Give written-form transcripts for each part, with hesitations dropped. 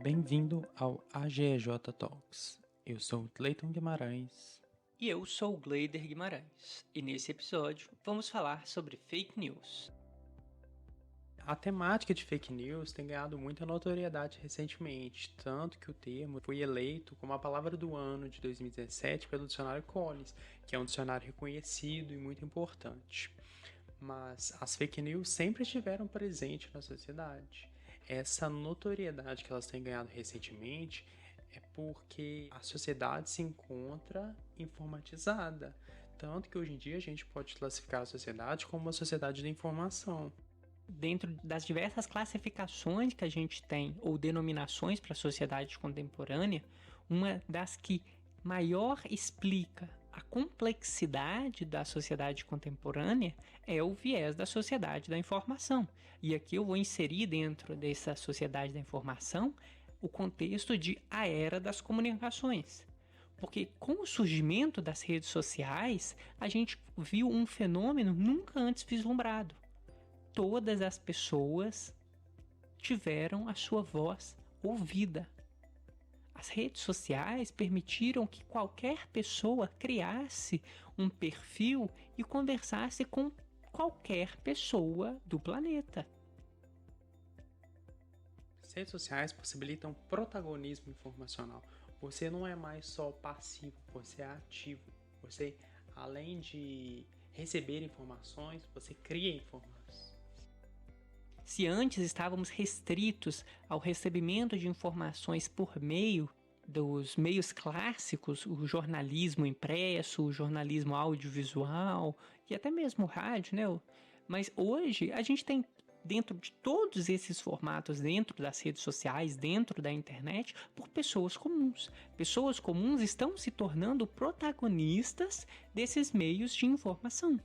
Bem-vindo ao AGEJ Talks. Eu sou o Cleiton Guimarães. E eu sou o Gleider Guimarães. E nesse episódio vamos falar sobre fake news. A temática de fake news tem ganhado muita notoriedade recentemente, tanto que o termo foi eleito como a palavra do ano de 2017 pelo dicionário Collins, que é um dicionário reconhecido e muito importante. Mas as fake news sempre estiveram presentes na sociedade. Essa notoriedade que elas têm ganhado recentemente é porque a sociedade se encontra informatizada. Tanto que hoje em dia a gente pode classificar a sociedade como uma sociedade da informação. Dentro das diversas classificações que a gente tem, ou denominações para a sociedade contemporânea, uma das que maior explica a complexidade da sociedade contemporânea é o viés da sociedade da informação. E aqui eu vou inserir dentro dessa sociedade da informação o contexto de a era das comunicações. Porque com o surgimento das redes sociais, a gente viu um fenômeno nunca antes vislumbrado. Todas as pessoas tiveram a sua voz ouvida. As redes sociais permitiram que qualquer pessoa criasse um perfil e conversasse com qualquer pessoa do planeta. As redes sociais possibilitam protagonismo informacional. Você não é mais só passivo, você é ativo. Você, além de receber informações, você cria informações. Se antes estávamos restritos ao recebimento de informações por meio dos meios clássicos, o jornalismo impresso, o jornalismo audiovisual e até mesmo o rádio, né? Mas hoje a gente tem dentro de todos esses formatos, dentro das redes sociais, dentro da internet, por pessoas comuns. Pessoas comuns estão se tornando protagonistas desses meios de informação.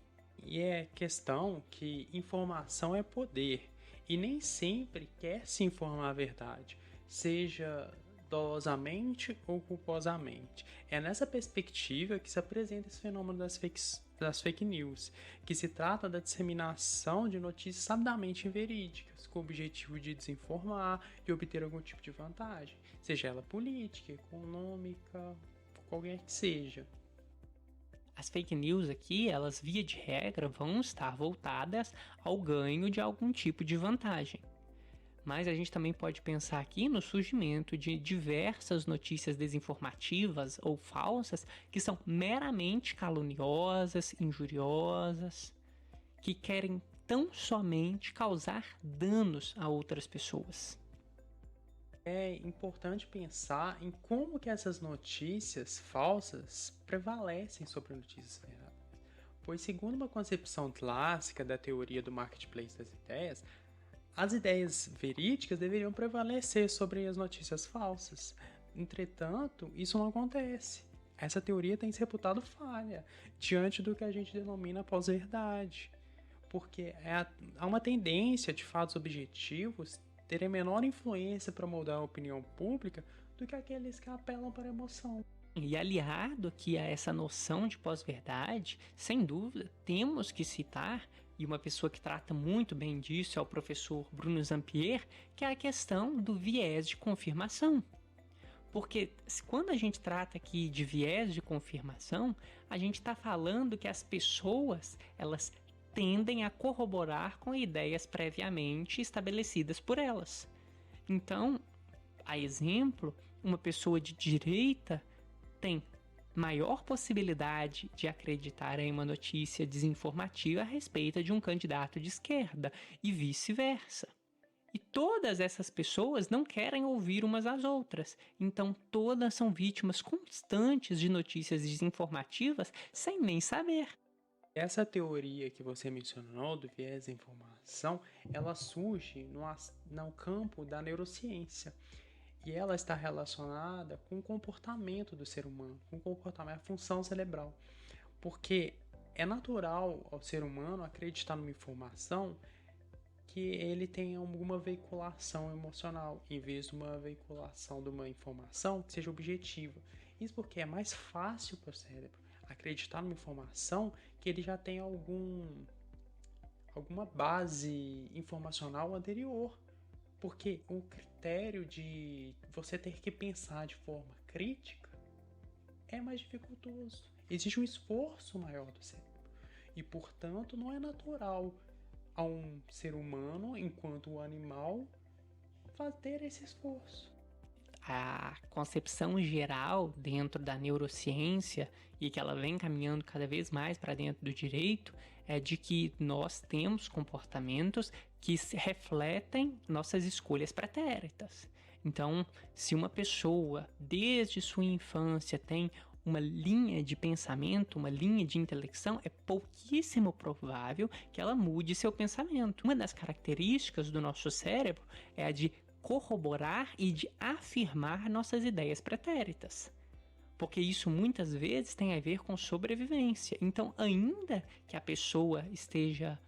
E é questão que informação é poder. E nem sempre quer se informar a verdade, seja dolosamente ou culposamente. É nessa perspectiva que se apresenta esse fenômeno das fake news, que se trata da disseminação de notícias sabidamente inverídicas, com o objetivo de desinformar e obter algum tipo de vantagem, seja ela política, econômica, qualquer que seja. As fake news aqui, elas via de regra vão estar voltadas ao ganho de algum tipo de vantagem. Mas a gente também pode pensar aqui no surgimento de diversas notícias desinformativas ou falsas que são meramente caluniosas, injuriosas, que querem tão somente causar danos a outras pessoas. É importante pensar em como que essas notícias falsas prevalecem sobre notícias verdadeiras. Pois, segundo uma concepção clássica da teoria do marketplace das ideias, as ideias verídicas deveriam prevalecer sobre as notícias falsas. Entretanto, isso não acontece. Essa teoria tem se reputado falha diante do que a gente denomina pós-verdade. Porque há uma tendência de fatos objetivos terem menor influência para moldar a opinião pública do que aqueles que apelam para a emoção. E aliado aqui a essa noção de pós-verdade, sem dúvida, temos que citar, e uma pessoa que trata muito bem disso é o professor Bruno Zampier, que é a questão do viés de confirmação. Porque quando a gente trata aqui de viés de confirmação, a gente está falando que as pessoas, elas tendem a corroborar com ideias previamente estabelecidas por elas. Então, a exemplo, uma pessoa de direita tem maior possibilidade de acreditar em uma notícia desinformativa a respeito de um candidato de esquerda e vice-versa. E todas essas pessoas não querem ouvir umas às outras, então todas são vítimas constantes de notícias desinformativas sem nem saber. Essa teoria que você mencionou do viés da informação, ela surge no campo da neurociência. E ela está relacionada com o comportamento do ser humano, com o comportamento, a função cerebral. Porque é natural ao ser humano acreditar numa informação que ele tenha alguma veiculação emocional, em vez de uma veiculação de uma informação que seja objetiva. Isso porque é mais fácil para o cérebro acreditar numa informação que ele já tem alguma base informacional anterior. Porque o critério de você ter que pensar de forma crítica é mais dificultoso. Existe um esforço maior do cérebro. E, portanto, não é natural a um ser humano, enquanto animal, fazer esse esforço. A concepção geral dentro da neurociência e que ela vem caminhando cada vez mais para dentro do direito é de que nós temos comportamentos que refletem nossas escolhas pretéritas. Então, se uma pessoa desde sua infância tem uma linha de pensamento, uma linha de intelecção, é pouquíssimo provável que ela mude seu pensamento. Uma das características do nosso cérebro é a de corroborar e de afirmar nossas ideias pretéritas. Porque isso muitas vezes tem a ver com sobrevivência. Então, ainda que a pessoa esteja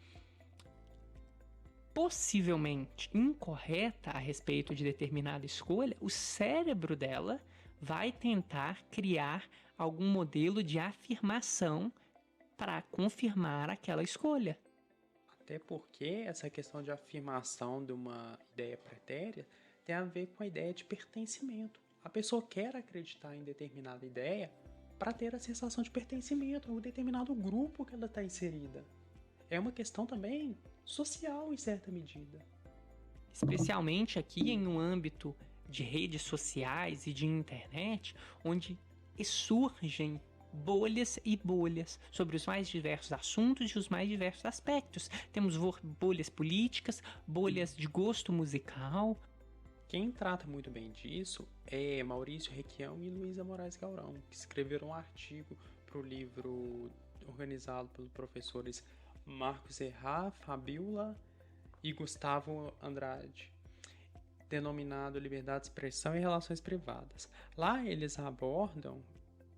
possivelmente incorreta a respeito de determinada escolha, o cérebro dela vai tentar criar algum modelo de afirmação para confirmar aquela escolha. Até porque essa questão de afirmação de uma ideia pretéria tem a ver com a ideia de pertencimento. A pessoa quer acreditar em determinada ideia para ter a sensação de pertencimento a um determinado grupo que ela está inserida. É uma questão também social, em certa medida. Especialmente aqui em um âmbito de redes sociais e de internet, onde surgem bolhas e bolhas sobre os mais diversos assuntos e os mais diversos aspectos. Temos bolhas políticas, bolhas de gosto musical. Quem trata muito bem disso é Maurício Requião e Luísa Moraes Gaurão, que escreveram um artigo para o livro organizado pelos professores Marcos Errá, Fabiola e Gustavo Andrade, denominado Liberdade de Expressão e Relações Privadas. Lá eles abordam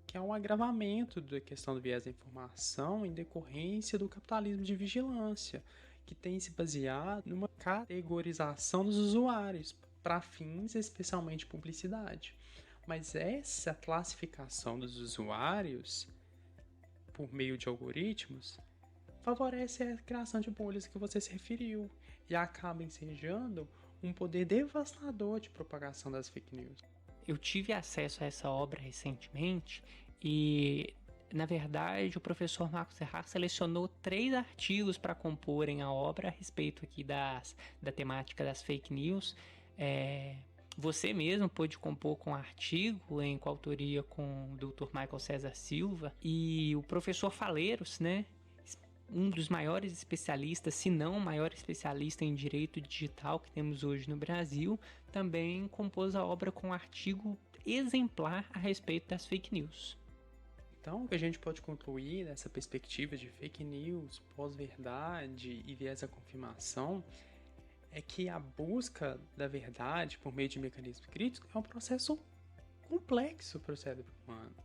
que é um agravamento da questão do viés da informação em decorrência do capitalismo de vigilância, que tem se baseado numa categorização dos usuários para fins especialmente publicidade. Mas essa classificação dos usuários por meio de algoritmos favorece a criação de bolhas que você se referiu e acaba ensejando um poder devastador de propagação das fake news. Eu tive acesso a essa obra recentemente e, na verdade, o professor Marcos Errá selecionou 3 artigos para comporem a obra a respeito aqui da temática das fake news. Você mesmo pôde compor com um artigo em coautoria com o Dr. Michael César Silva e o professor Faleiros, né? Um dos maiores especialistas, se não o maior especialista em direito digital que temos hoje no Brasil, também compôs a obra com um artigo exemplar a respeito das fake news. Então, o que a gente pode concluir nessa perspectiva de fake news, pós-verdade e viés da confirmação é que a busca da verdade por meio de mecanismos críticos é um processo complexo para o cérebro humano.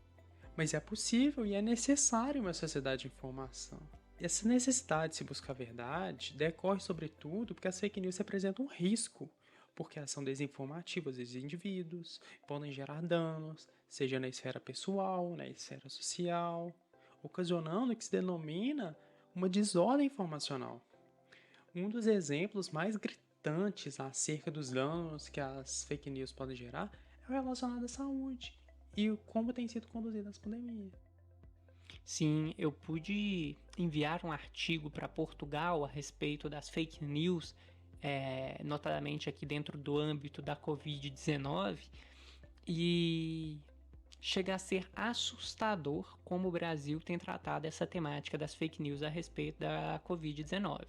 Mas é possível e é necessário uma sociedade de informação. E essa necessidade de se buscar a verdade decorre, sobretudo, porque as fake news representam um risco, porque elas são desinformativas dos indivíduos, podem gerar danos, seja na esfera pessoal, na esfera social, ocasionando o que se denomina uma desordem informacional. Um dos exemplos mais gritantes acerca dos danos que as fake news podem gerar é o relacionado à saúde e como tem sido conduzida as pandemias. Sim, eu pude enviar um artigo para Portugal a respeito das fake news, notadamente aqui dentro do âmbito da Covid-19, e chega a ser assustador como o Brasil tem tratado essa temática das fake news a respeito da Covid-19.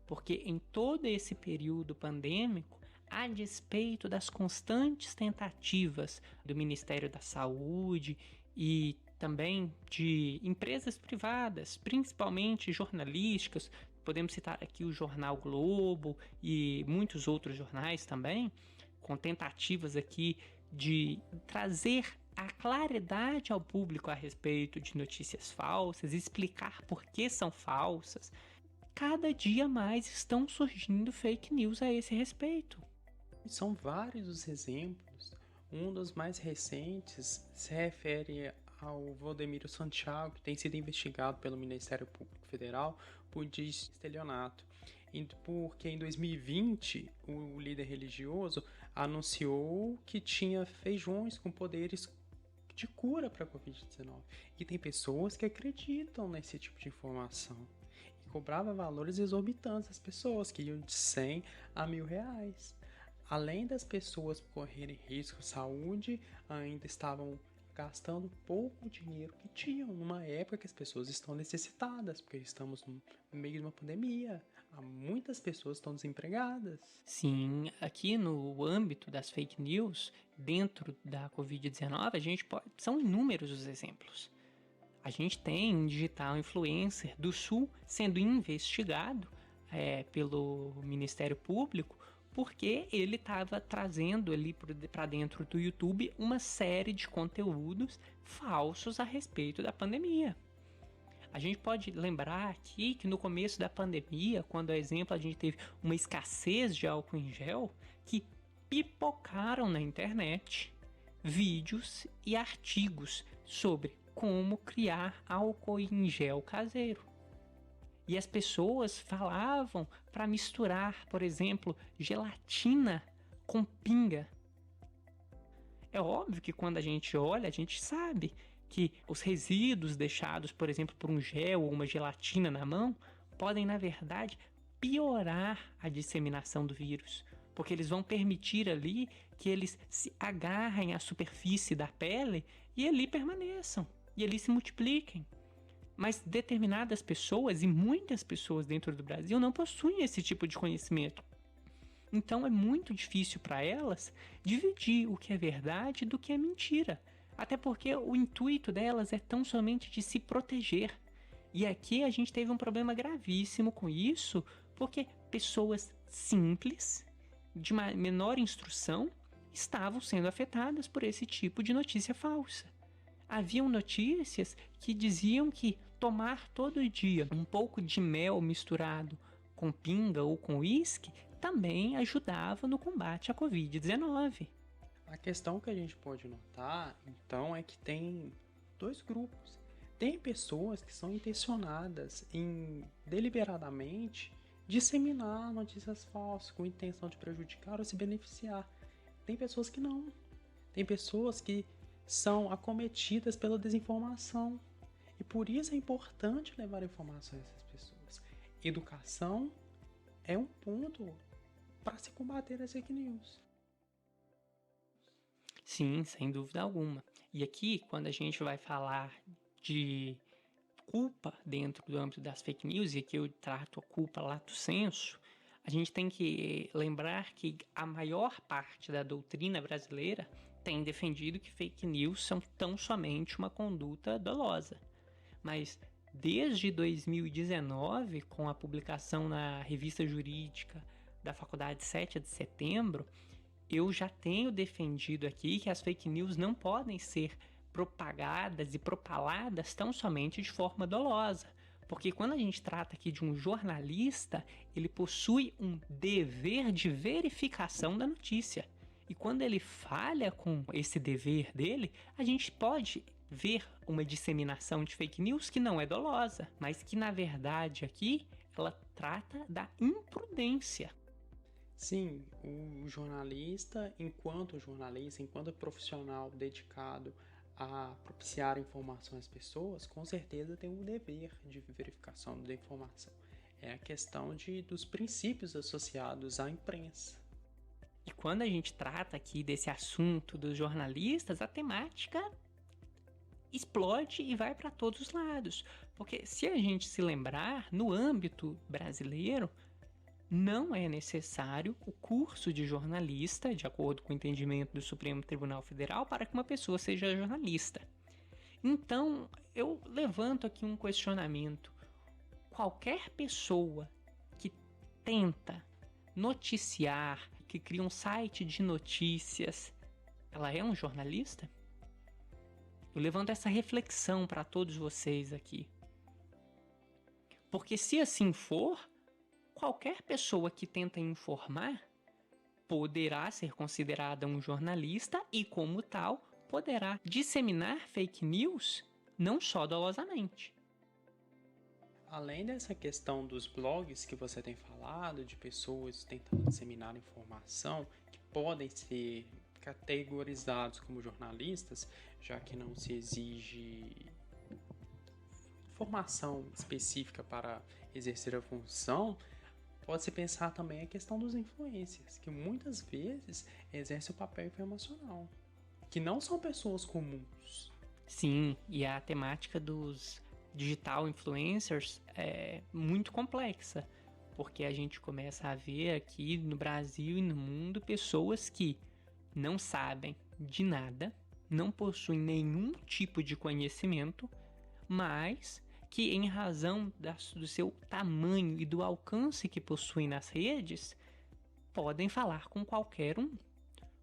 Porque em todo esse período pandêmico, a despeito das constantes tentativas do Ministério da Saúde e também de empresas privadas, principalmente jornalísticas, podemos citar aqui o Jornal Globo e muitos outros jornais também, com tentativas aqui de trazer a claridade ao público a respeito de notícias falsas, explicar por que são falsas. Cada dia mais estão surgindo fake news a esse respeito. São vários os exemplos. Um dos mais recentes se refere ao Valdemiro Santiago, que tem sido investigado pelo Ministério Público Federal por estelionato. Porque em 2020 o líder religioso anunciou que tinha feijões com poderes de cura para a Covid-19. E tem pessoas que acreditam nesse tipo de informação. E cobrava valores exorbitantes às pessoas, que iam de 100 a R$ 1.000. Além das pessoas correrem risco de saúde, ainda estavam gastando pouco dinheiro que tinham numa época que as pessoas estão necessitadas, porque estamos no meio de uma pandemia. Muitas pessoas estão desempregadas. Sim, aqui no âmbito das fake news, dentro da Covid-19, são inúmeros os exemplos. A gente tem um digital influencer do Sul sendo investigado pelo Ministério Público porque ele estava trazendo ali para dentro do YouTube uma série de conteúdos falsos a respeito da pandemia. A gente pode lembrar aqui que no começo da pandemia, quando, por exemplo, a gente teve uma escassez de álcool em gel, que pipocaram na internet vídeos e artigos sobre como criar álcool em gel caseiro. E as pessoas falavam para misturar, por exemplo, gelatina com pinga. É óbvio que quando a gente olha, a gente sabe que os resíduos deixados, por exemplo, por um gel ou uma gelatina na mão, podem, na verdade, piorar a disseminação do vírus, porque eles vão permitir ali que eles se agarrem à superfície da pele e ali permaneçam, e ali se multipliquem. Mas determinadas pessoas, e muitas pessoas dentro do Brasil, não possuem esse tipo de conhecimento. Então é muito difícil para elas dividir o que é verdade do que é mentira. Até porque o intuito delas é tão somente de se proteger. E aqui a gente teve um problema gravíssimo com isso, porque pessoas simples, de menor instrução, estavam sendo afetadas por esse tipo de notícia falsa. Haviam notícias que diziam que tomar todo dia um pouco de mel misturado com pinga ou com uísque também ajudava no combate à Covid-19. A questão que a gente pode notar, então, é que tem dois grupos. Tem pessoas que são intencionadas em deliberadamente disseminar notícias falsas com intenção de prejudicar ou se beneficiar. Tem pessoas que não. Tem pessoas que são acometidas pela desinformação. E por isso é importante levar informações a essas pessoas. Educação é um ponto para se combater as fake news. Sim, sem dúvida alguma. E aqui, quando a gente vai falar de culpa dentro do âmbito das fake news, e aqui eu trato a culpa lato sensu, a gente tem que lembrar que a maior parte da doutrina brasileira tem defendido que fake news são tão somente uma conduta dolosa. Mas desde 2019, com a publicação na revista jurídica da Faculdade 7 de Setembro, eu já tenho defendido aqui que as fake news não podem ser propagadas e propaladas tão somente de forma dolosa. Porque quando a gente trata aqui de um jornalista, ele possui um dever de verificação da notícia. E quando ele falha com esse dever dele, a gente pode ver uma disseminação de fake news que não é dolosa, mas que na verdade aqui ela trata da imprudência. Sim, o jornalista, enquanto profissional dedicado a propiciar informação às pessoas, com certeza tem um dever de verificação da informação. É a questão dos princípios associados à imprensa. E quando a gente trata aqui desse assunto dos jornalistas, a temática explode e vai para todos os lados. Porque se a gente se lembrar, no âmbito brasileiro, não é necessário o curso de jornalista, de acordo com o entendimento do Supremo Tribunal Federal, para que uma pessoa seja jornalista. Então, eu levanto aqui um questionamento. Qualquer pessoa que tenta noticiar, que cria um site de notícias, ela é um jornalista? Eu levanto essa reflexão para todos vocês aqui. Porque se assim for, qualquer pessoa que tenta informar poderá ser considerada um jornalista e, como tal, poderá disseminar fake news não só dolosamente. Além dessa questão dos blogs que você tem falado, de pessoas tentando disseminar informação, que podem ser categorizados como jornalistas, já que não se exige formação específica para exercer a função, pode-se pensar também a questão dos influencers, que muitas vezes exercem o papel informacional, que não são pessoas comuns. Sim, e a temática dos digital influencers é muito complexa, porque a gente começa a ver aqui no Brasil e no mundo pessoas que não sabem de nada, não possuem nenhum tipo de conhecimento, mas que, em razão do seu tamanho e do alcance que possuem nas redes, podem falar com qualquer um.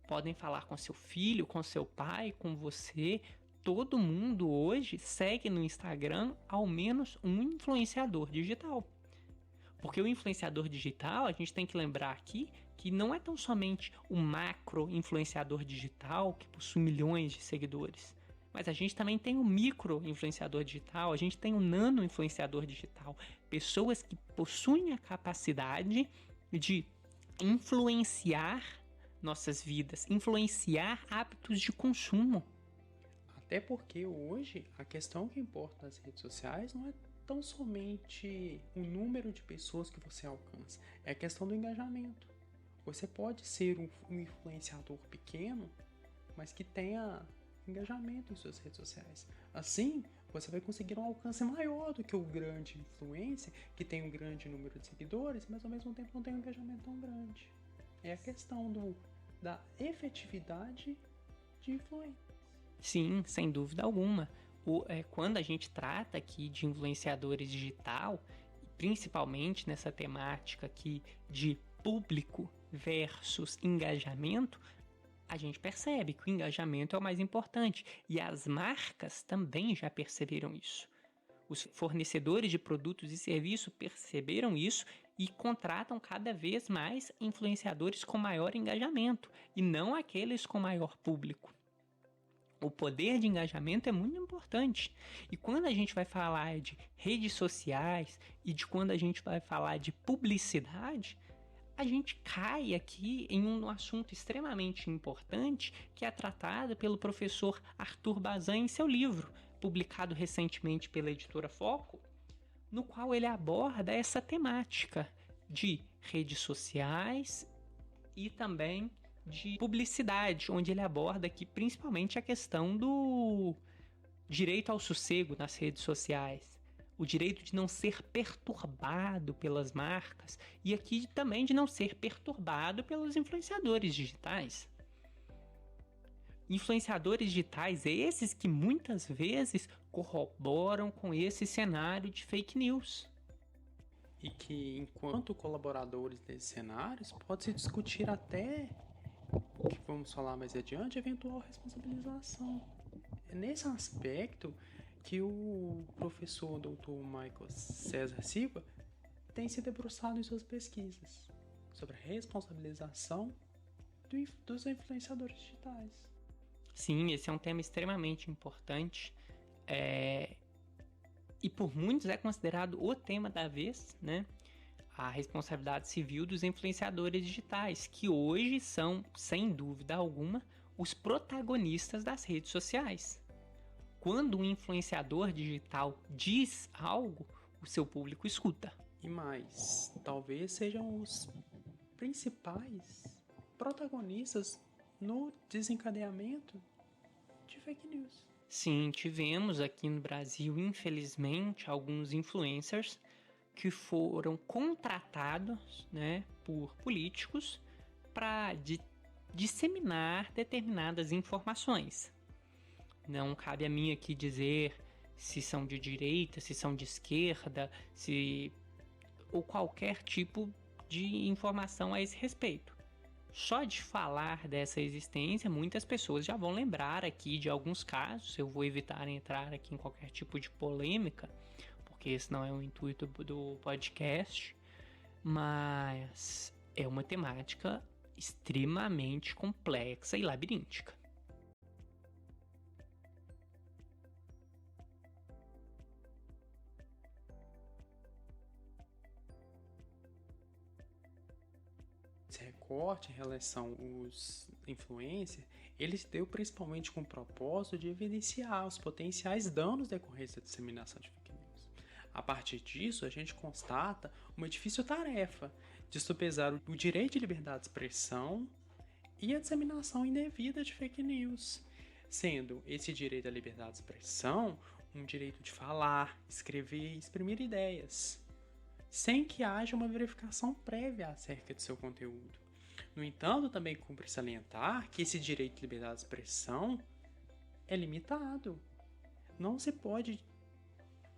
Podem falar com seu filho, com seu pai, com você. Todo mundo hoje segue no Instagram ao menos um influenciador digital. Porque o influenciador digital, a gente tem que lembrar aqui que não é tão somente o macro influenciador digital que possui milhões de seguidores. Mas a gente também tem o micro influenciador digital, a gente tem o nano influenciador digital. Pessoas que possuem a capacidade de influenciar nossas vidas, influenciar hábitos de consumo. Até porque hoje a questão que importa nas redes sociais não é tão somente o número de pessoas que você alcança, é a questão do engajamento. Você pode ser um influenciador pequeno, mas que tenha engajamento em suas redes sociais. Assim, você vai conseguir um alcance maior do que o grande influencer, que tem um grande número de seguidores, mas ao mesmo tempo não tem um engajamento tão grande. É a questão da efetividade de influência. Sim, sem dúvida alguma. Quando a gente trata aqui de influenciadores digital, principalmente nessa temática aqui de público versus engajamento, a gente percebe que o engajamento é o mais importante e as marcas também já perceberam isso. Os fornecedores de produtos e serviços perceberam isso e contratam cada vez mais influenciadores com maior engajamento e não aqueles com maior público. O poder de engajamento é muito importante. E quando a gente vai falar de redes sociais e de quando a gente vai falar de publicidade, a gente cai aqui em um assunto extremamente importante que é tratado pelo professor Arthur Bazin em seu livro, publicado recentemente pela editora Foco, no qual ele aborda essa temática de redes sociais e também de publicidade, onde ele aborda aqui principalmente a questão do direito ao sossego nas redes sociais, o direito de não ser perturbado pelas marcas e aqui também de não ser perturbado pelos influenciadores digitais. Influenciadores digitais esses que muitas vezes corroboram com esse cenário de fake news. E que, enquanto colaboradores desses cenários, pode-se discutir até, que vamos falar mais adiante, eventual responsabilização. É nesse aspecto que o professor Dr. Michael César Silva tem se debruçado em suas pesquisas sobre a responsabilização dos influenciadores digitais. Sim, esse é um tema extremamente importante e por muitos é considerado o tema da vez, né? A responsabilidade civil dos influenciadores digitais, que hoje são, sem dúvida alguma, os protagonistas das redes sociais. Quando um influenciador digital diz algo, o seu público escuta. E mais, talvez sejam os principais protagonistas no desencadeamento de fake news. Sim, tivemos aqui no Brasil, infelizmente, alguns influencers que foram contratados, né, por políticos para disseminar determinadas informações. Não cabe a mim aqui dizer se são de direita, se são de esquerda, ou qualquer tipo de informação a esse respeito. Só de falar dessa existência, muitas pessoas já vão lembrar aqui de alguns casos. Eu vou evitar entrar aqui em qualquer tipo de polêmica, porque esse não é o intuito do podcast, mas é uma temática extremamente complexa e labiríntica. corte em relação aos influencers, ele se deu principalmente com o propósito de evidenciar os potenciais danos decorrentes da disseminação de fake news. A partir disso, a gente constata uma difícil tarefa de sopesar o direito de liberdade de expressão e a disseminação indevida de fake news, sendo esse direito à liberdade de expressão um direito de falar, escrever e exprimir ideias, sem que haja uma verificação prévia acerca de seu conteúdo. No entanto, também cumpre salientar que esse direito de liberdade de expressão é limitado. Não se pode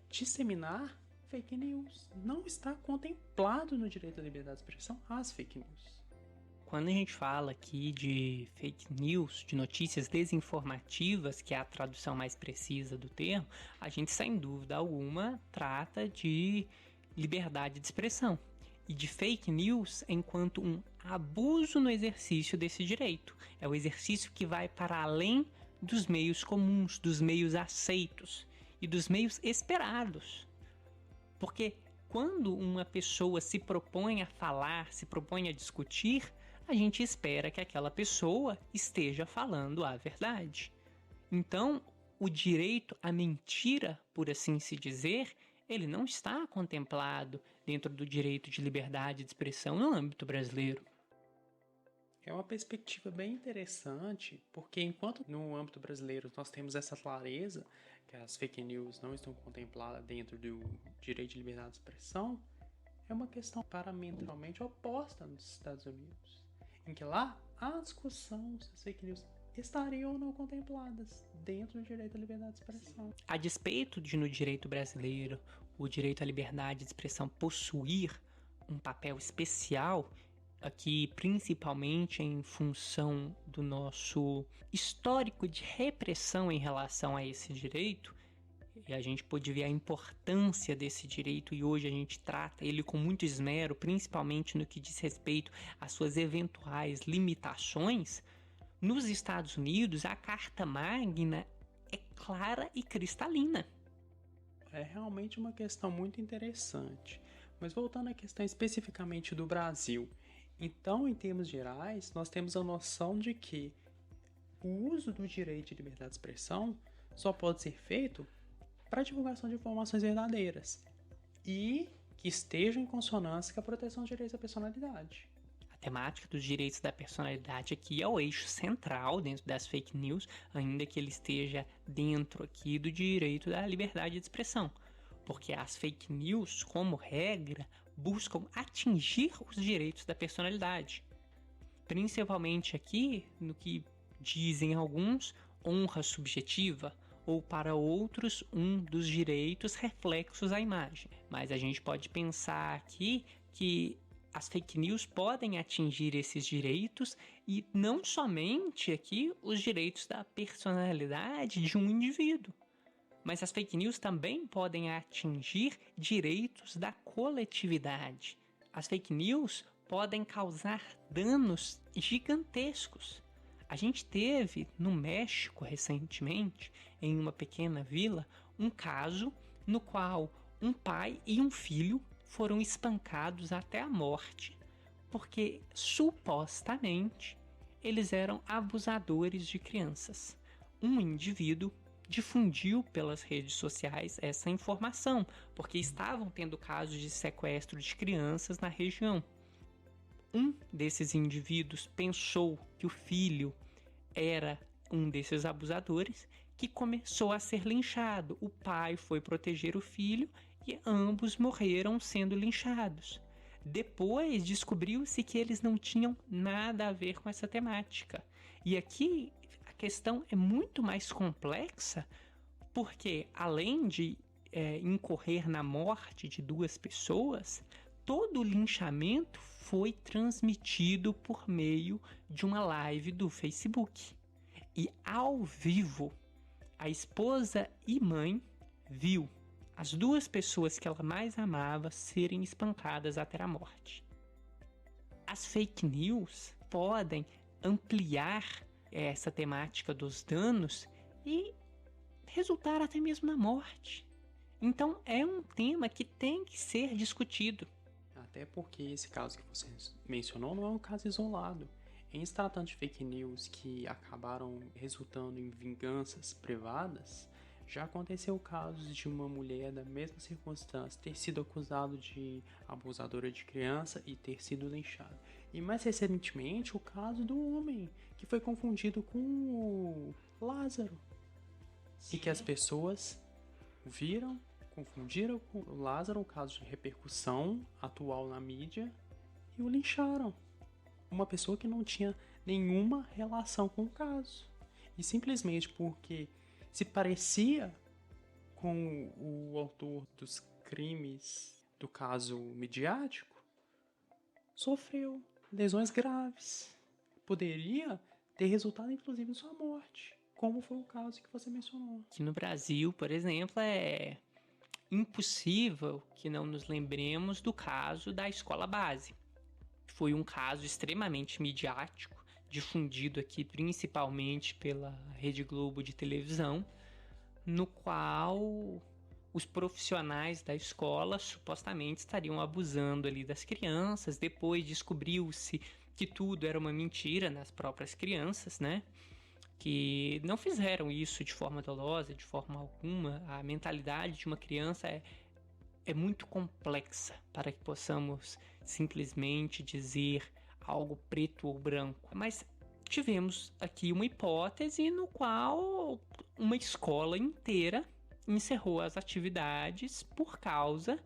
disseminar fake news. Não está contemplado no direito à liberdade de expressão as fake news. Quando a gente fala aqui de fake news, de notícias desinformativas, que é a tradução mais precisa do termo, a gente, sem dúvida alguma, trata de liberdade de expressão e de fake news enquanto um abuso no exercício desse direito. É o exercício que vai para além dos meios comuns, dos meios aceitos e dos meios esperados. Porque quando uma pessoa se propõe a falar, se propõe a discutir, a gente espera que aquela pessoa esteja falando a verdade. Então, o direito à mentira, por assim se dizer, ele não está contemplado dentro do direito de liberdade de expressão no âmbito brasileiro. É uma perspectiva bem interessante, porque enquanto no âmbito brasileiro nós temos essa clareza que as fake news não estão contempladas dentro do direito de liberdade de expressão, é uma questão paramentalmente oposta nos Estados Unidos, em que lá a discussão se as fake news estariam ou não contempladas dentro do direito à liberdade de expressão. A despeito de no direito brasileiro o direito à liberdade de expressão possuir um papel especial, aqui principalmente em função do nosso histórico de repressão em relação a esse direito, e a gente pôde ver a importância desse direito e hoje a gente trata ele com muito esmero, principalmente no que diz respeito às suas eventuais limitações. Nos Estados Unidos, a Carta Magna é clara e cristalina. É realmente uma questão muito interessante. Mas voltando à questão especificamente do Brasil, então, em termos gerais, nós temos a noção de que o uso do direito de liberdade de expressão só pode ser feito para a divulgação de informações verdadeiras e que estejam em consonância com a proteção dos direitos da personalidade. A temática dos direitos da personalidade aqui é o eixo central dentro das fake news, ainda que ele esteja dentro aqui do direito da liberdade de expressão, porque as fake news, como regra, buscam atingir os direitos da personalidade, principalmente aqui no que dizem alguns, honra subjetiva, ou para outros, um dos direitos reflexos à imagem. Mas a gente pode pensar aqui que as fake news podem atingir esses direitos e não somente aqui os direitos da personalidade de um indivíduo, mas as fake news também podem atingir direitos da coletividade. As fake news podem causar danos gigantescos. A gente teve no México recentemente, em uma pequena vila, um caso no qual um pai e um filho foram espancados até a morte, porque supostamente eles eram abusadores de crianças. Um indivíduo difundiu pelas redes sociais essa informação, porque estavam tendo casos de sequestro de crianças na região. Um desses indivíduos pensou que o filho era um desses abusadores, que começou a ser linchado. O pai foi proteger o filho e ambos morreram sendo linchados. Depois descobriu-se que eles não tinham nada a ver com essa temática. E aqui a questão é muito mais complexa, porque além de incorrer na morte de duas pessoas, todo o linchamento foi transmitido por meio de uma live do Facebook. E ao vivo, a esposa e mãe viu as duas pessoas que ela mais amava serem espancadas até a morte. As fake news podem ampliar essa temática dos danos e resultar até mesmo na morte. Então é um tema que tem que ser discutido. A Até porque esse caso que você mencionou não é um caso isolado. Em se tratando de fake news que acabaram resultando em vinganças privadas, já aconteceu casos de uma mulher da mesma circunstância ter sido acusada de abusadora de criança e ter sido linchada. E mais recentemente o caso do homem que foi confundido com o Lázaro. Sim. E que as pessoas viram, confundiram com o Lázaro, um caso de repercussão atual na mídia, e o lincharam. Uma pessoa que não tinha nenhuma relação com o caso. E simplesmente porque se parecia com o autor dos crimes do caso midiático, sofreu lesões graves. Poderia ter resultado, inclusive, em sua morte, como foi o caso que você mencionou. Aqui no Brasil, por exemplo, é impossível que não nos lembremos do caso da escola base. Foi um caso extremamente midiático, difundido aqui principalmente pela Rede Globo de televisão, no qual os profissionais da escola supostamente estariam abusando ali das crianças. Depois descobriu-se que tudo era uma mentira nas próprias crianças, né? Que não fizeram isso de forma dolosa, de forma alguma. A mentalidade de uma criança é muito complexa para que possamos simplesmente dizer algo preto ou branco. Mas tivemos aqui uma hipótese no qual uma escola inteira encerrou as atividades por causa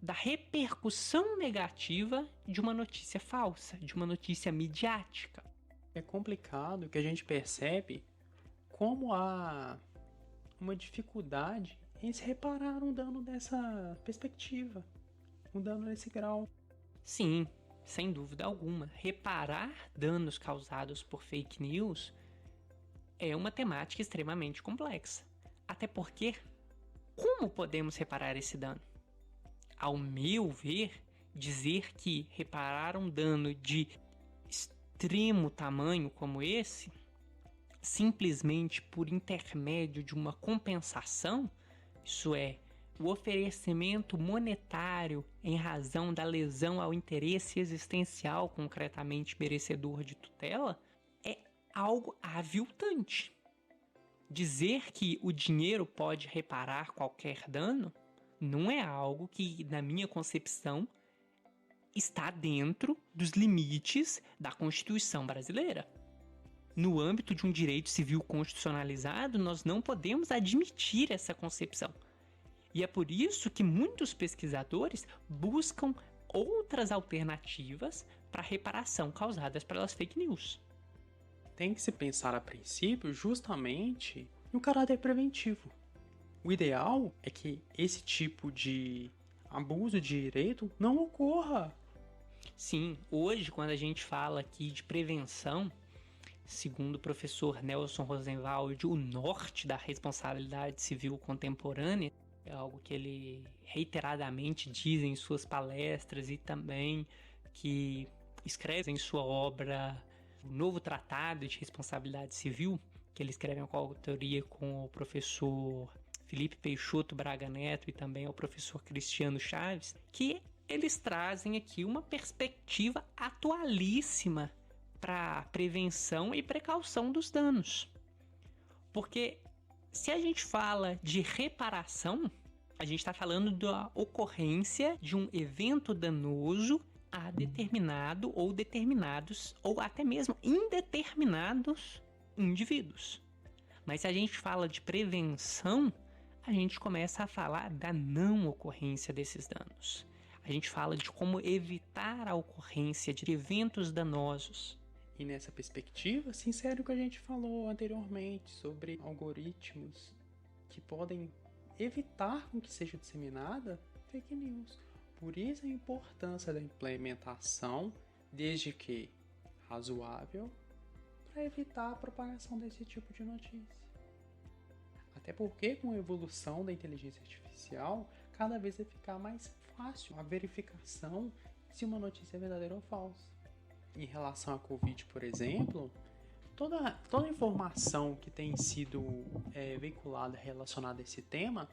da repercussão negativa de uma notícia falsa, de uma notícia midiática. É complicado que a gente percebe como há uma dificuldade em se reparar um dano dessa perspectiva, um dano nesse grau. Sim, sem dúvida alguma. Reparar danos causados por fake news é uma temática extremamente complexa. Até porque, como podemos reparar esse dano? Ao meu ver, dizer que reparar um dano de extremo tamanho como esse, simplesmente por intermédio de uma compensação, isso é, o oferecimento monetário em razão da lesão ao interesse existencial concretamente merecedor de tutela, é algo aviltante. Dizer que o dinheiro pode reparar qualquer dano não é algo que, na minha concepção, está dentro dos limites da Constituição brasileira. No âmbito de um direito civil constitucionalizado, nós não podemos admitir essa concepção. E é por isso que muitos pesquisadores buscam outras alternativas para a reparação causadas pelas fake news. Tem que se pensar a princípio justamente no caráter preventivo. O ideal é que esse tipo de abuso de direito não ocorra. Sim, hoje quando a gente fala aqui de prevenção, segundo o professor Nelson Rosenwald, o norte da responsabilidade civil contemporânea, é algo que ele reiteradamente diz em suas palestras e também que escreve em sua obra O Novo Tratado de Responsabilidade Civil, que ele escreve em coautoria com o professor Felipe Peixoto Braga Neto e também o professor Cristiano Chaves, que eles trazem aqui uma perspectiva atualíssima para prevenção e precaução dos danos. Porque se a gente fala de reparação, a gente está falando da ocorrência de um evento danoso a determinado ou determinados, ou até mesmo indeterminados indivíduos. Mas se a gente fala de prevenção, a gente começa a falar da não ocorrência desses danos. A gente fala de como evitar a ocorrência de eventos danosos. E nessa perspectiva, se insere o que a gente falou anteriormente sobre algoritmos que podem evitar com que seja disseminada fake news. Por isso a importância da implementação, desde que razoável, para evitar a propagação desse tipo de notícia. Até porque com a evolução da inteligência artificial, cada vez vai ficar mais fácil a verificação se uma notícia é verdadeira ou falsa. Em relação à Covid, por exemplo, toda informação que tem sido veiculada relacionada a esse tema,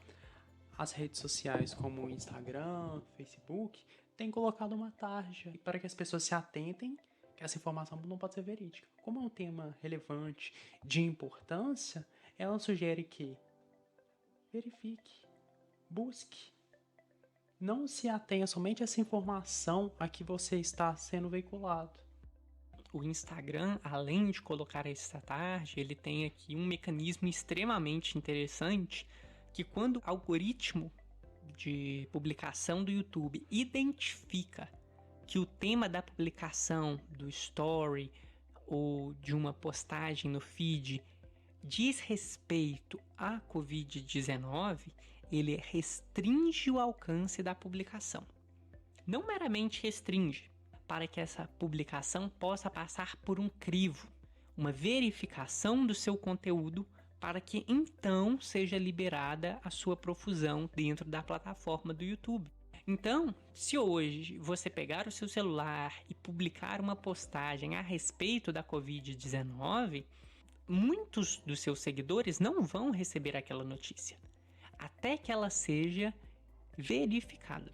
As redes sociais como o Instagram, Facebook, têm colocado uma tarja para que as pessoas se atentem que essa informação não pode ser verídica. Como é um tema relevante, de importância, ela sugere que verifique, busque. Não se atenha somente a essa informação a que você está sendo veiculado. O Instagram, além de colocar essa tarja, ele tem aqui um mecanismo extremamente interessante que quando o algoritmo de publicação do YouTube identifica que o tema da publicação do story ou de uma postagem no feed diz respeito à Covid-19, ele restringe o alcance da publicação. Não meramente restringe, para que essa publicação possa passar por um crivo, uma verificação do seu conteúdo, para que então seja liberada a sua profusão dentro da plataforma do YouTube. Então, se hoje você pegar o seu celular e publicar uma postagem a respeito da Covid-19, muitos dos seus seguidores não vão receber aquela notícia, até que ela seja verificada.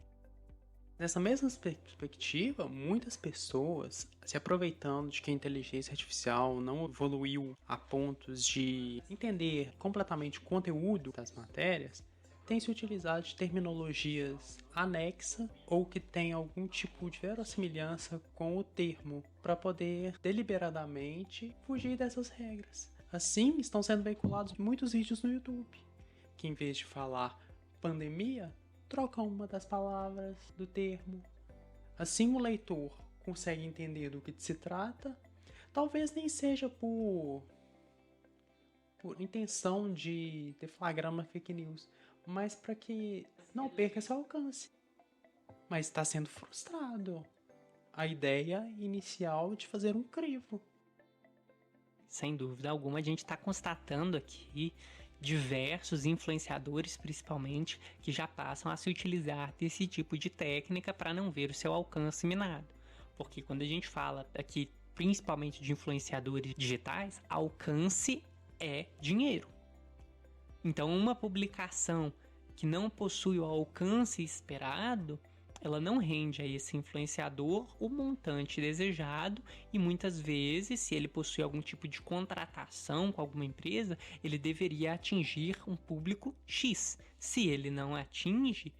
Nessa mesma perspectiva, muitas pessoas, se aproveitando de que a inteligência artificial não evoluiu a pontos de entender completamente o conteúdo das matérias, têm se utilizado de terminologias anexas ou que têm algum tipo de verossimilhança com o termo para poder deliberadamente fugir dessas regras. Assim, estão sendo veiculados muitos vídeos no YouTube, que em vez de falar pandemia, trocam uma das palavras do termo. Assim o leitor consegue entender do que se trata, talvez nem seja por intenção de deflagrar uma fake news, mas para que não perca seu alcance. Mas está sendo frustrado a ideia inicial de fazer um crivo. Sem dúvida alguma, a gente está constatando aqui diversos influenciadores, principalmente, que já passam a se utilizar desse tipo de técnica para não ver o seu alcance minado. Porque quando a gente fala aqui, principalmente de influenciadores digitais, alcance é dinheiro. Então, uma publicação que não possui o alcance esperado, ela não rende a esse influenciador o montante desejado e muitas vezes, se ele possui algum tipo de contratação com alguma empresa, ele deveria atingir um público X. Se ele não atinge,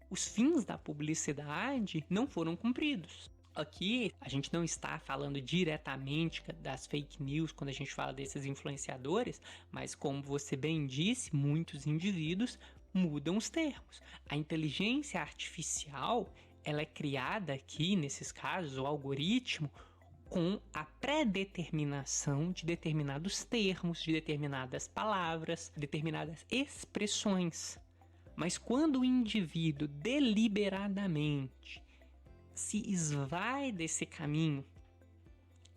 os fins da publicidade não foram cumpridos. Aqui, a gente não está falando diretamente das fake news quando a gente fala desses influenciadores, mas como você bem disse, muitos indivíduos mudam os termos. A inteligência artificial, ela é criada aqui, nesses casos, o algoritmo, com a pré-determinação de determinados termos, de determinadas palavras, determinadas expressões. Mas quando o indivíduo deliberadamente se esvai desse caminho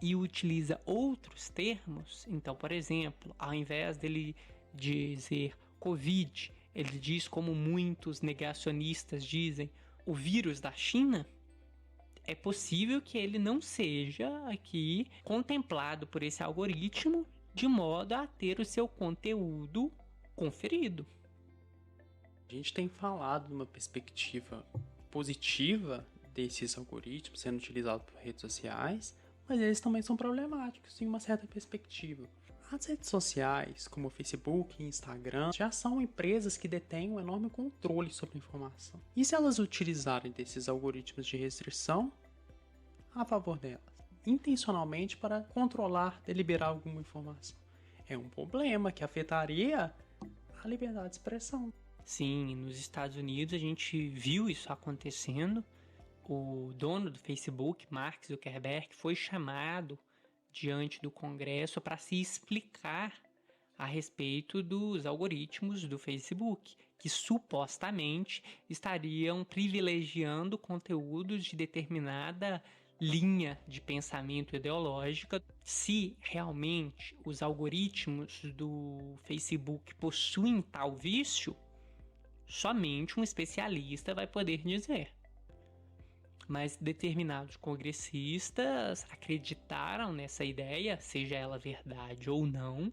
e utiliza outros termos, então, por exemplo, ao invés dele dizer Covid, ele diz, como muitos negacionistas dizem, o vírus da China, é possível que ele não seja aqui contemplado por esse algoritmo de modo a ter o seu conteúdo conferido. A gente tem falado de uma perspectiva positiva desses algoritmos sendo utilizados por redes sociais, mas eles também são problemáticos em uma certa perspectiva. As redes sociais, como o Facebook e Instagram, já são empresas que detêm um enorme controle sobre a informação. E se elas utilizarem desses algoritmos de restrição a favor delas, intencionalmente para controlar, deliberar alguma informação? É um problema que afetaria a liberdade de expressão. Sim, nos Estados Unidos a gente viu isso acontecendo. O dono do Facebook, Mark Zuckerberg, foi chamado diante do Congresso para se explicar a respeito dos algoritmos do Facebook, que supostamente estariam privilegiando conteúdos de determinada linha de pensamento ideológica. Se realmente os algoritmos do Facebook possuem tal vício, somente um especialista vai poder dizer. Mas determinados congressistas acreditaram nessa ideia, seja ela verdade ou não,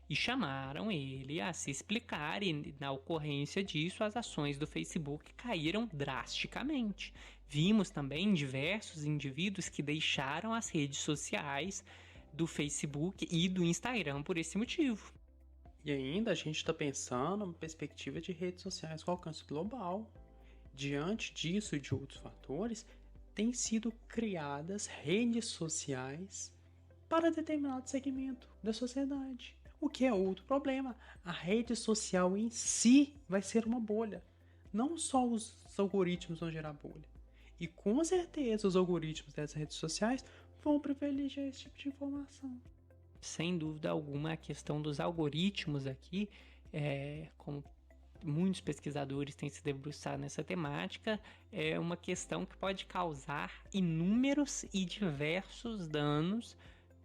e chamaram ele a se explicar, e na ocorrência disso as ações do Facebook caíram drasticamente. Vimos também diversos indivíduos que deixaram as redes sociais do Facebook e do Instagram por esse motivo. E ainda a gente está pensando em perspectiva de redes sociais com alcance global. Diante disso e de outros fatores, têm sido criadas redes sociais para determinado segmento da sociedade. O que é outro problema. A rede social em si vai ser uma bolha. Não só os algoritmos vão gerar bolha. E com certeza os algoritmos dessas redes sociais vão privilegiar esse tipo de informação. Sem dúvida alguma, a questão dos algoritmos aqui, como muitos pesquisadores têm se debruçado nessa temática, é uma questão que pode causar inúmeros e diversos danos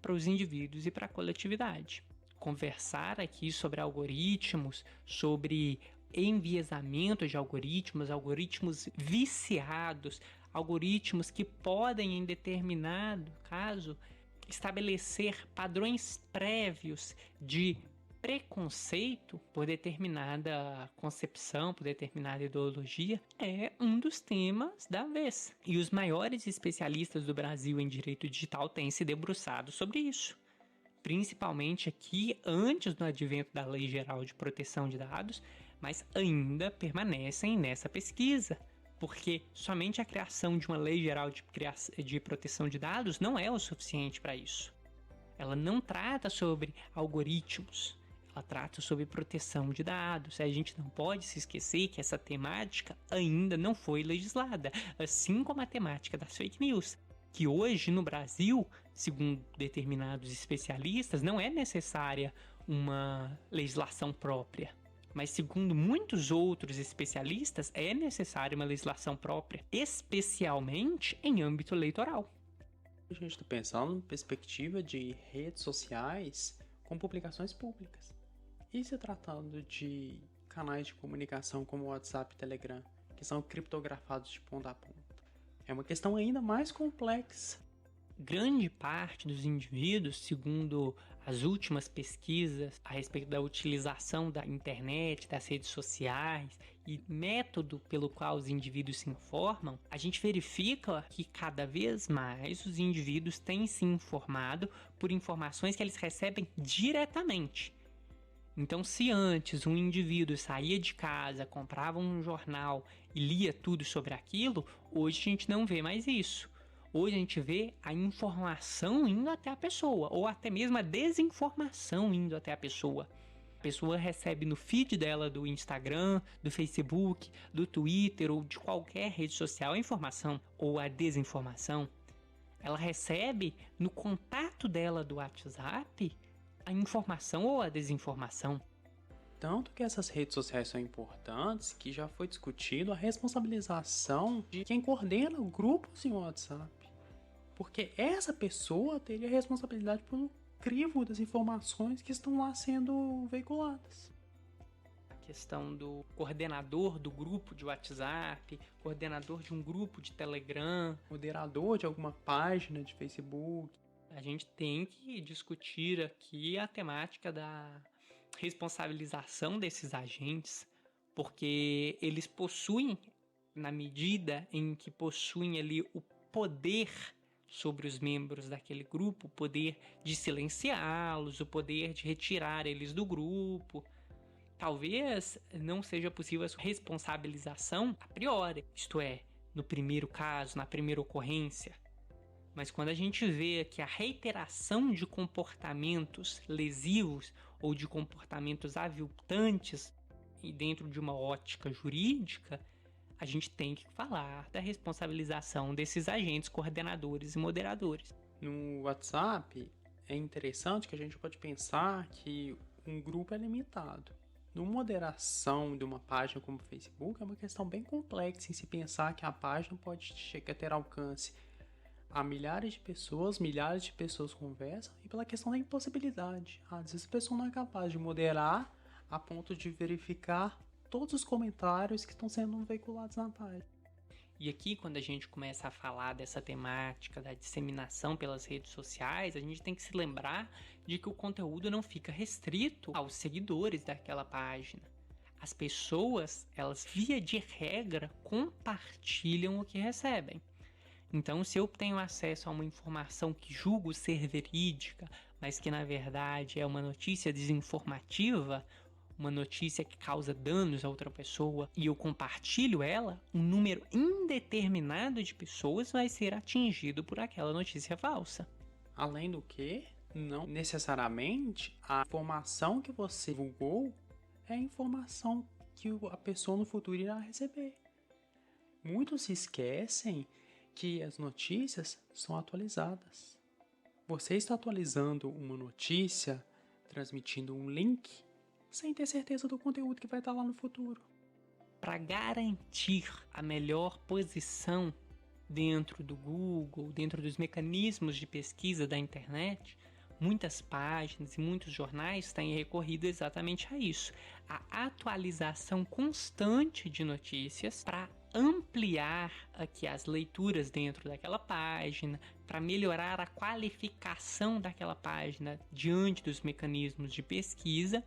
para os indivíduos e para a coletividade. Conversar aqui sobre algoritmos, sobre enviesamento de algoritmos viciados, algoritmos que podem, em determinado caso, estabelecer padrões prévios de preconceito por determinada concepção, por determinada ideologia, é um dos temas da vez. E os maiores especialistas do Brasil em direito digital têm se debruçado sobre isso. Principalmente aqui antes do advento da Lei Geral de Proteção de Dados, mas ainda permanecem nessa pesquisa. Porque somente a criação de uma lei geral de proteção de dados não é o suficiente para isso. Ela não trata sobre algoritmos, ela trata sobre proteção de dados. A gente não pode se esquecer que essa temática ainda não foi legislada, assim como a temática das fake news, que hoje no Brasil, segundo determinados especialistas, não é necessária uma legislação própria. Mas segundo muitos outros especialistas, é necessária uma legislação própria, especialmente em âmbito eleitoral. A gente está pensando em perspectiva de redes sociais com publicações públicas. E se tratando de canais de comunicação como o WhatsApp e Telegram, que são criptografados de ponta a ponta, é uma questão ainda mais complexa. Grande parte dos indivíduos, segundo as últimas pesquisas a respeito da utilização da internet, das redes sociais e método pelo qual os indivíduos se informam, a gente verifica que cada vez mais os indivíduos têm se informado por informações que eles recebem diretamente. Então, se antes um indivíduo saía de casa, comprava um jornal e lia tudo sobre aquilo, hoje a gente não vê mais isso. Hoje a gente vê a informação indo até a pessoa, ou até mesmo a desinformação indo até a pessoa. A pessoa recebe no feed dela do Instagram, do Facebook, do Twitter ou de qualquer rede social a informação ou a desinformação. Ela recebe no contato dela do WhatsApp a informação ou a desinformação. Tanto que essas redes sociais são importantes que já foi discutido a responsabilização de quem coordena grupos em WhatsApp. Porque essa pessoa teria responsabilidade pelo crivo das informações que estão lá sendo veiculadas. A questão do coordenador do grupo de WhatsApp, coordenador de um grupo de Telegram, moderador de alguma página de Facebook. A gente tem que discutir aqui a temática da responsabilização desses agentes, porque eles possuem, na medida em que possuem ali o poder sobre os membros daquele grupo, o poder de silenciá-los, o poder de retirar eles do grupo. Talvez não seja possível a responsabilização a priori, isto é, no primeiro caso, na primeira ocorrência. Mas quando a gente vê que a reiteração de comportamentos lesivos ou de comportamentos aviltantes dentro de uma ótica jurídica, a gente tem que falar da responsabilização desses agentes coordenadores e moderadores. No WhatsApp, é interessante que a gente pode pensar que um grupo é limitado. No moderação de uma página como o Facebook, é uma questão bem complexa em se pensar que a página pode chegar a ter alcance a milhares de pessoas conversam, e pela questão da impossibilidade. Às vezes a pessoa não é capaz de moderar a ponto de verificar todos os comentários que estão sendo veiculados na página. E aqui, quando a gente começa a falar dessa temática da disseminação pelas redes sociais, a gente tem que se lembrar de que o conteúdo não fica restrito aos seguidores daquela página. As pessoas, elas, via de regra, compartilham o que recebem. Então, se eu tenho acesso a uma informação que julgo ser verídica, mas que na verdade é uma notícia desinformativa, uma notícia que causa danos a outra pessoa, e eu compartilho ela, um número indeterminado de pessoas vai ser atingido por aquela notícia falsa. Além do que, não necessariamente a informação que você divulgou é a informação que a pessoa no futuro irá receber. Muitos se esquecem que as notícias são atualizadas. Você está atualizando uma notícia, transmitindo um link, sem ter certeza do conteúdo que vai estar lá no futuro. Para garantir a melhor posição dentro do Google, dentro dos mecanismos de pesquisa da internet, muitas páginas e muitos jornais têm recorrido exatamente a isso, a atualização constante de notícias para ampliar aqui as leituras dentro daquela página, para melhorar a qualificação daquela página diante dos mecanismos de pesquisa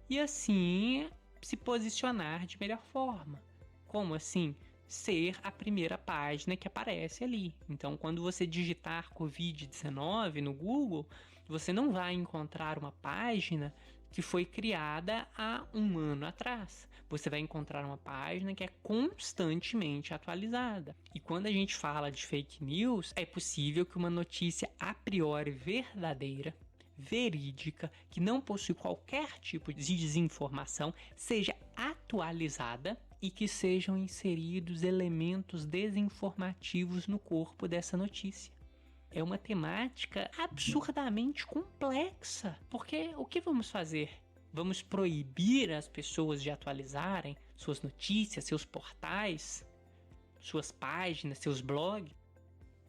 e assim se posicionar de melhor forma. Como assim? Ser a primeira página que aparece ali. Então, quando você digitar Covid-19 no Google, você não vai encontrar uma página que foi criada há um ano atrás. Você vai encontrar uma página que é constantemente atualizada. E quando a gente fala de fake news, é possível que uma notícia a priori verdadeira, verídica, que não possui qualquer tipo de desinformação, seja atualizada e que sejam inseridos elementos desinformativos no corpo dessa notícia. É uma temática absurdamente complexa, porque o que vamos fazer? Vamos proibir as pessoas de atualizarem suas notícias, seus portais, suas páginas, seus blogs?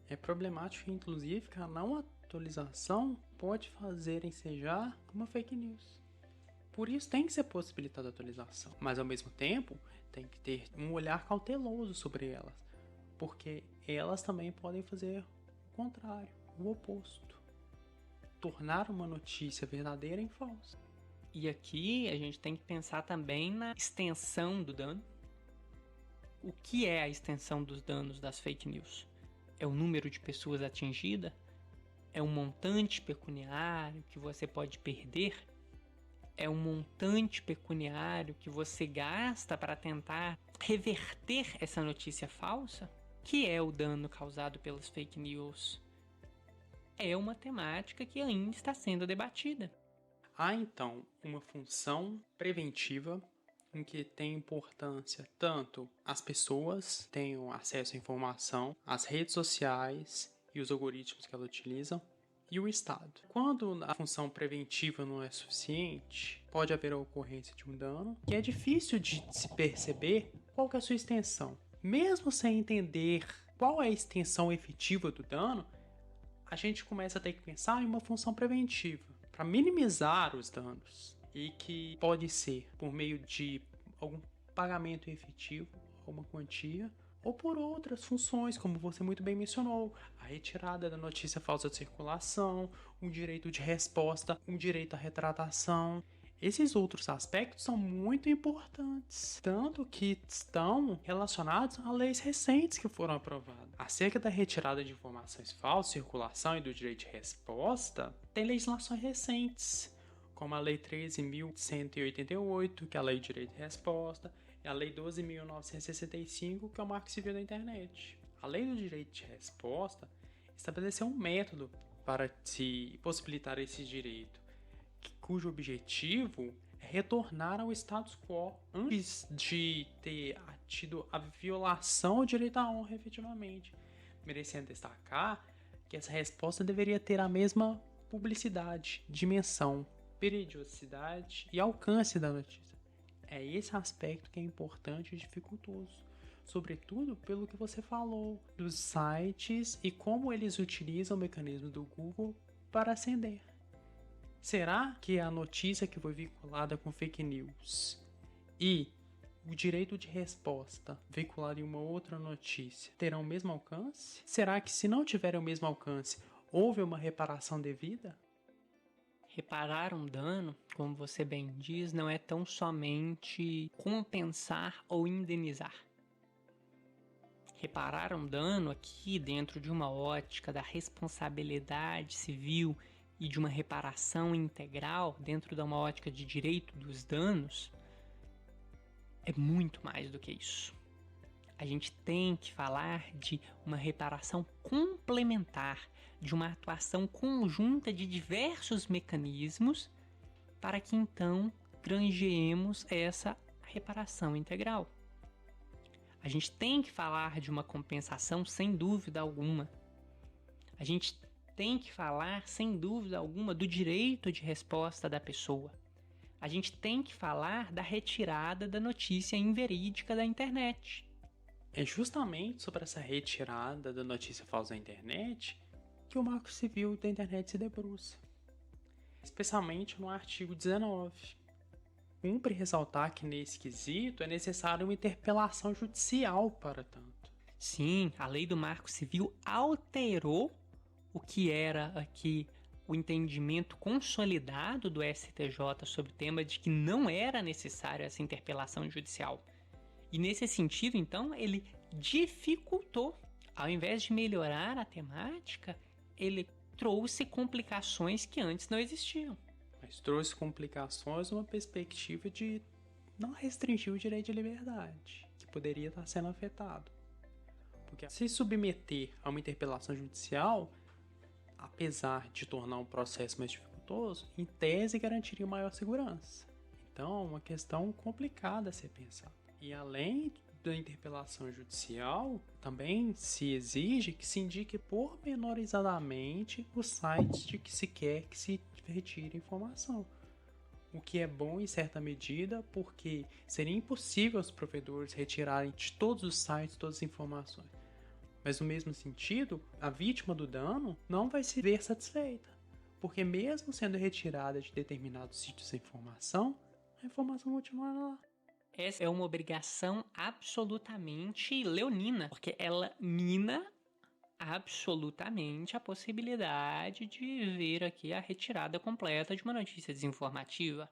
É problemático, inclusive, que a não atualização pode fazer ensejar uma fake news. Por isso tem que ser possibilitada a atualização, mas ao mesmo tempo tem que ter um olhar cauteloso sobre elas, porque elas também podem fazer o contrário, o oposto, tornar uma notícia verdadeira em falsa. E aqui a gente tem que pensar também na extensão do dano. O que é a extensão dos danos das fake news? É o número de pessoas atingidas? É um montante pecuniário que você pode perder? É um montante pecuniário que você gasta para tentar reverter essa notícia falsa? Que é o dano causado pelas fake news? É uma temática que ainda está sendo debatida. Há então uma função preventiva em que tem importância tanto as pessoas tenham acesso à informação, as redes sociais e os algoritmos que elas utilizam, e o Estado. Quando a função preventiva não é suficiente, pode haver a ocorrência de um dano que é difícil de se perceber qual que é a sua extensão. Mesmo sem entender qual é a extensão efetiva do dano, a gente começa a ter que pensar em uma função preventiva para minimizar os danos e que pode ser por meio de algum pagamento efetivo, alguma quantia, ou por outras funções, como você muito bem mencionou, a retirada da notícia falsa de circulação, um direito de resposta, um direito à retratação. Esses outros aspectos são muito importantes, tanto que estão relacionados a leis recentes que foram aprovadas. Acerca da retirada de informações falsas, circulação e do direito de resposta, tem legislações recentes, como a Lei 13.188, que é a Lei de Direito de Resposta, e a Lei 12.965, que é o Marco Civil da Internet. A Lei do Direito de Resposta estabeleceu um método para se possibilitar esse direito, cujo objetivo é retornar ao status quo antes de ter tido a violação ao direito à honra efetivamente, merecendo destacar que essa resposta deveria ter a mesma publicidade, dimensão, periodicidade e alcance da notícia. É esse aspecto que é importante e dificultoso, sobretudo pelo que você falou dos sites e como eles utilizam o mecanismo do Google para ascender. Será que a notícia que foi vinculada com fake news e o direito de resposta veiculado em uma outra notícia terão o mesmo alcance? Será que, se não tiverem o mesmo alcance, houve uma reparação devida? Reparar um dano, como você bem diz, não é tão somente compensar ou indenizar. Reparar um dano aqui, dentro de uma ótica da responsabilidade civil e de uma reparação integral, dentro de uma ótica de direito dos danos, é muito mais do que isso. A gente tem que falar de uma reparação complementar, de uma atuação conjunta de diversos mecanismos para que então granjeemos essa reparação integral. A gente tem que falar de uma compensação sem dúvida alguma. A gente tem que falar sem dúvida alguma do direito de resposta da pessoa. A gente tem que falar da retirada da notícia inverídica da internet. É justamente sobre essa retirada da notícia falsa da internet que o Marco Civil da internet se debruça, especialmente no artigo 19. Cumpre ressaltar que nesse quesito é necessária uma interpelação judicial para tanto. Sim, a lei do Marco Civil alterou o que era aqui o entendimento consolidado do STJ sobre o tema de que não era necessária essa interpelação judicial. E nesse sentido, então, ele dificultou. Ao invés de melhorar a temática, ele trouxe complicações que antes não existiam. Mas trouxe complicações numa perspectiva de não restringir o direito de liberdade, que poderia estar sendo afetado. Porque se submeter a uma interpelação judicial, apesar de tornar um processo mais dificultoso, em tese garantiria maior segurança. Então, é uma questão complicada a ser pensada. E além da interpelação judicial, também se exige que se indique pormenorizadamente os sites de que se quer que se retire informação. O que é bom em certa medida, porque seria impossível aos provedores retirarem de todos os sites todas as informações. Mas no mesmo sentido, a vítima do dano não vai se ver satisfeita, porque mesmo sendo retirada de determinados sítios a informação continuará lá. Essa é uma obrigação absolutamente leonina, porque ela mina absolutamente a possibilidade de ver aqui a retirada completa de uma notícia desinformativa.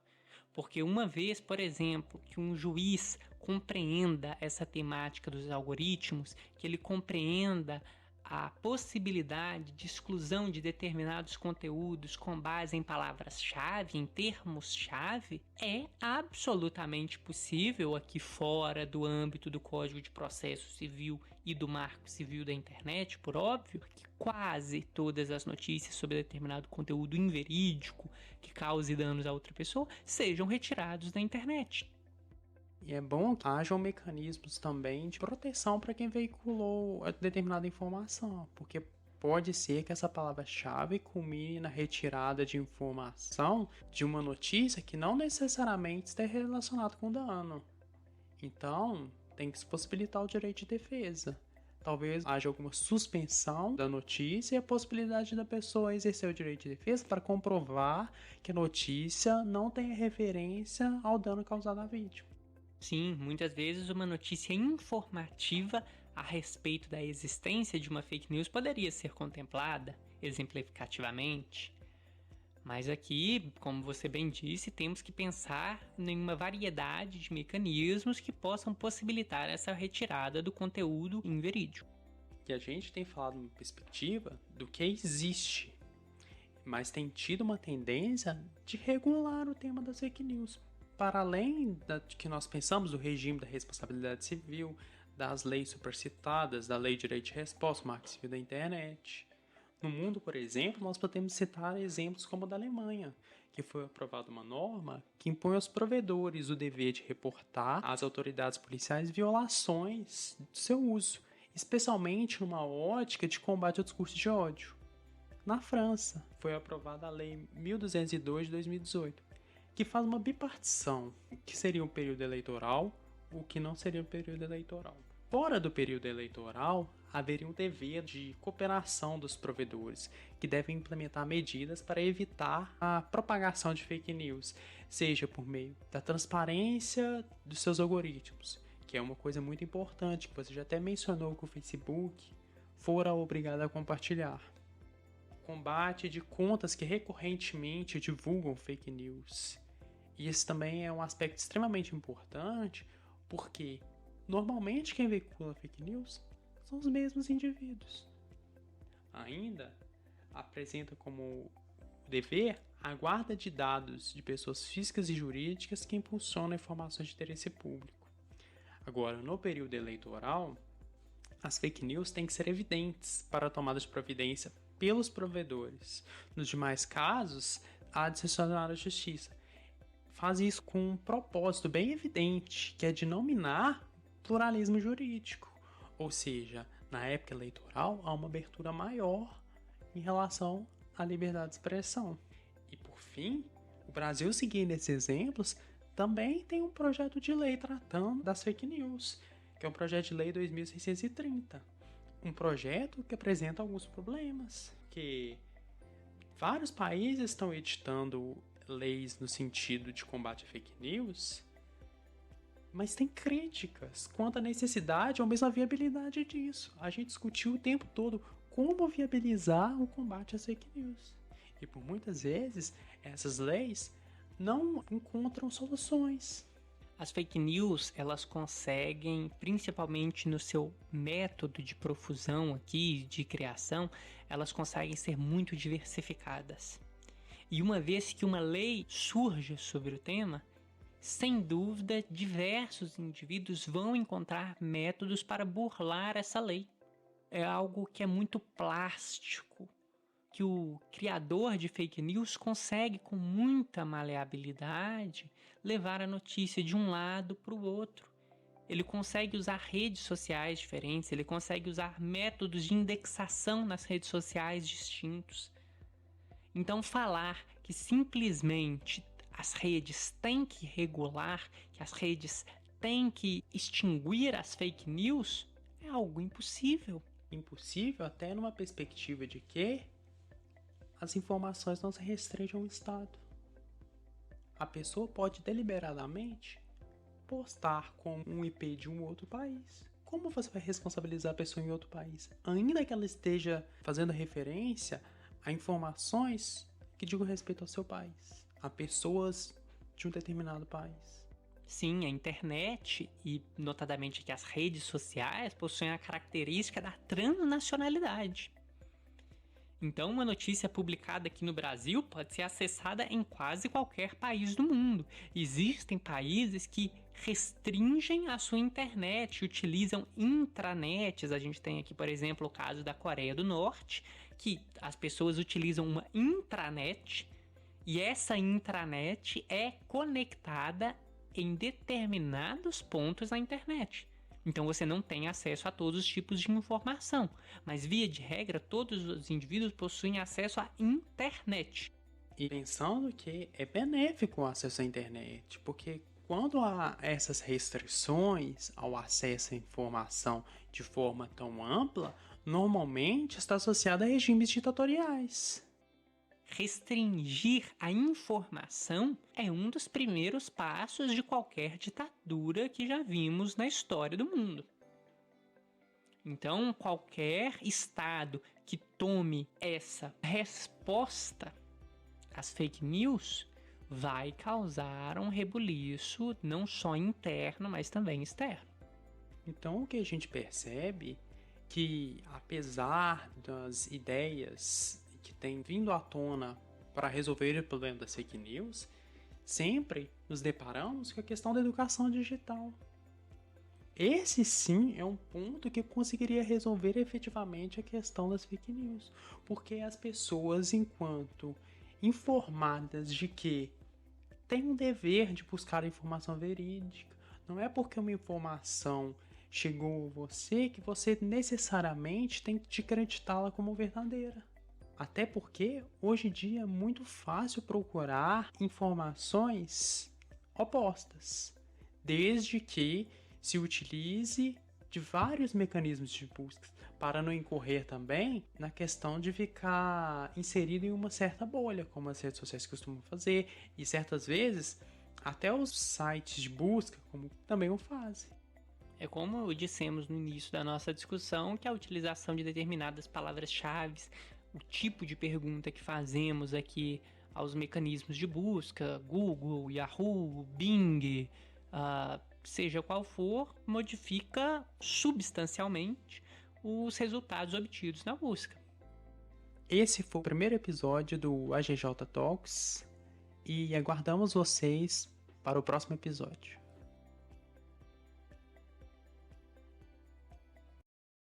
Porque uma vez, por exemplo, que um juiz compreenda essa temática dos algoritmos, que ele compreenda a possibilidade de exclusão de determinados conteúdos com base em palavras-chave, em termos-chave, é absolutamente possível aqui fora do âmbito do Código de Processo Civil e do Marco Civil da Internet, por óbvio, que quase todas as notícias sobre determinado conteúdo inverídico que cause danos a outra pessoa sejam retirados da internet. E é bom que hajam mecanismos também de proteção para quem veiculou determinada informação, porque pode ser que essa palavra-chave culmine na retirada de informação de uma notícia que não necessariamente está relacionada com dano. Então, tem que se possibilitar o direito de defesa. Talvez haja alguma suspensão da notícia e a possibilidade da pessoa exercer o direito de defesa para comprovar que a notícia não tem referência ao dano causado à vítima. Sim, muitas vezes uma notícia informativa a respeito da existência de uma fake news poderia ser contemplada exemplificativamente. Mas aqui, como você bem disse, temos que pensar em uma variedade de mecanismos que possam possibilitar essa retirada do conteúdo inverídico. E a gente tem falado uma perspectiva do que existe, mas tem tido uma tendência de regular o tema das fake news. Para além de que nós pensamos do regime da responsabilidade civil, das leis supercitadas, da Lei de Direito de Resposta, Marco Civil da Internet. No mundo, por exemplo, nós podemos citar exemplos como o da Alemanha, que foi aprovada uma norma que impõe aos provedores o dever de reportar às autoridades policiais violações do seu uso, especialmente numa ótica de combate ao discurso de ódio. Na França, foi aprovada a Lei 1202 de 2018, que faz uma bipartição, que seria um período eleitoral, o que não seria um período eleitoral. Fora do período eleitoral, haveria um dever de cooperação dos provedores, que devem implementar medidas para evitar a propagação de fake news, seja por meio da transparência dos seus algoritmos, que é uma coisa muito importante, que você já até mencionou que o Facebook fora obrigado a compartilhar. Combate de contas que recorrentemente divulgam fake news. E esse também é um aspecto extremamente importante, porque normalmente quem veicula fake news são os mesmos indivíduos. Ainda apresenta como dever a guarda de dados de pessoas físicas e jurídicas que impulsionam informações de interesse público. Agora, no período eleitoral, as fake news têm que ser evidentes para a tomada de providência pelos provedores. Nos demais casos, há de ser sancionado a justiça. Faz isso com um propósito bem evidente, que é de não minar pluralismo jurídico. Ou seja, na época eleitoral, há uma abertura maior em relação à liberdade de expressão. E por fim, o Brasil, seguindo esses exemplos, também tem um projeto de lei tratando das fake news, que é o projeto de lei 2630. Um projeto que apresenta alguns problemas, que vários países estão editando leis no sentido de combate a fake news, mas tem críticas quanto à necessidade ou mesmo à viabilidade disso. A gente discutiu o tempo todo como viabilizar o combate às fake news. E por muitas vezes, essas leis não encontram soluções. As fake news, elas conseguem, principalmente no seu método de profusão aqui, de criação, elas conseguem ser muito diversificadas. E uma vez que uma lei surge sobre o tema, sem dúvida, diversos indivíduos vão encontrar métodos para burlar essa lei. É algo que é muito plástico, que o criador de fake news consegue, com muita maleabilidade, levar a notícia de um lado para o outro. Ele consegue usar redes sociais diferentes, ele consegue usar métodos de indexação nas redes sociais distintos. Então, falar que simplesmente as redes têm que regular, que as redes têm que extinguir as fake news, é algo impossível. Impossível até numa perspectiva de que as informações não se restringem ao Estado. A pessoa pode deliberadamente postar com um IP de um outro país. Como você vai responsabilizar a pessoa em outro país? Ainda que ela esteja fazendo referência a informações que digam respeito ao seu país, a pessoas de um determinado país. Sim, a internet e, notadamente, que as redes sociais possuem a característica da transnacionalidade. Então, uma notícia publicada aqui no Brasil pode ser acessada em quase qualquer país do mundo. Existem países que restringem a sua internet, utilizam intranets. A gente tem aqui, por exemplo, o caso da Coreia do Norte, que as pessoas utilizam uma intranet e essa intranet é conectada em determinados pontos na internet. Então você não tem acesso a todos os tipos de informação, mas via de regra todos os indivíduos possuem acesso à internet. E pensando que é benéfico o acesso à internet, porque quando há essas restrições ao acesso à informação de forma tão ampla, normalmente está associada a regimes ditatoriais. Restringir a informação é um dos primeiros passos de qualquer ditadura que já vimos na história do mundo. Então, qualquer Estado que tome essa resposta às fake news vai causar um rebuliço não só interno, mas também externo. Então, o que a gente percebe que, apesar das ideias que tem vindo à tona para resolver o problema das fake news, sempre nos deparamos com a questão da educação digital. Esse sim é um ponto que conseguiria resolver efetivamente a questão das fake news, porque as pessoas, enquanto informadas de que têm um dever de buscar a informação verídica, não é porque uma informação chegou a você que você necessariamente tem que acreditá-la como verdadeira. Até porque, hoje em dia, é muito fácil procurar informações opostas, desde que se utilize de vários mecanismos de busca, para não incorrer também na questão de ficar inserido em uma certa bolha, como as redes sociais costumam fazer, e certas vezes até os sites de busca como também o fazem. É como dissemos no início da nossa discussão, que a utilização de determinadas palavras-chave, o tipo de pergunta que fazemos aqui aos mecanismos de busca, Google, Yahoo, Bing, seja qual for, modifica substancialmente os resultados obtidos na busca. Esse foi o primeiro episódio do AGJ Talks e aguardamos vocês para o próximo episódio.